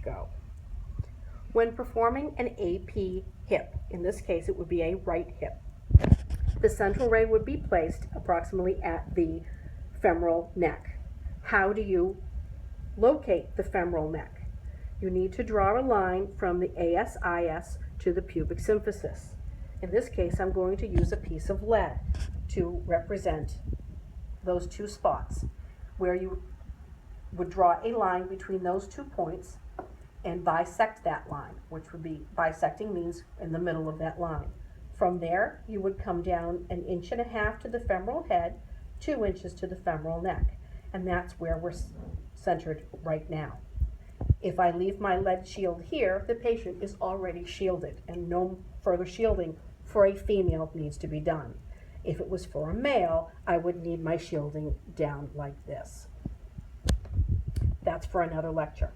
go. When performing an AP hip, in this case it would be a right hip, the central ray would be placed approximately at the femoral neck. How do you locate the femoral neck? You need to draw a line from the ASIS to the pubic symphysis. In this case, I'm going to use a piece of lead to represent those two spots, where you would draw a line between those 2 points and bisect that line, which would be, bisecting means in the middle of that line. From there, you would come down 1.5 inches to the femoral head, 2 inches to the femoral neck, and that's where we're centered right now. If I leave my lead shield here, the patient is already shielded, and no further shielding for a female needs to be done. If it was for a male, I would need my shielding down like this. That's for another lecture.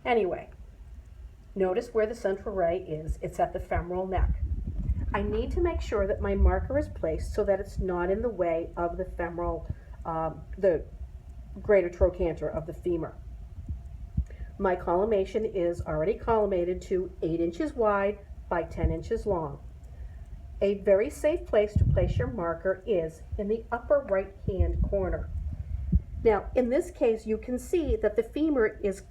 Anyway, notice where the central ray is. It's at the femoral neck. I need to make sure that my marker is placed so that it's not in the way of the femoral, the greater trochanter of the femur. My collimation is already collimated to 8 inches wide by 10 inches long. A very safe place to place your marker is in the upper right hand corner. Now, in this case, you can see that the femur is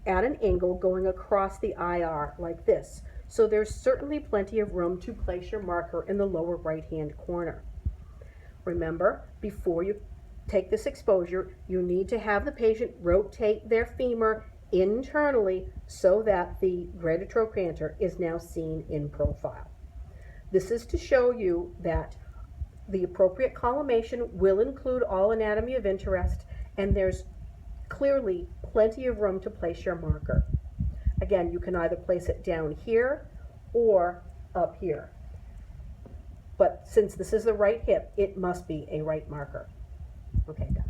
at an angle going across the IR like this. So there's certainly plenty of room to place your marker in the lower right hand corner. Remember, before you take this exposure, you need to have the patient rotate their femur internally so that the greater trochanter is now seen in profile. This is to show you that the appropriate collimation will include all anatomy of interest, and there's clearly plenty of room to place your marker. Again, you can either place it down here or up here. But since this is the right hip, it must be a right marker. Okay, done.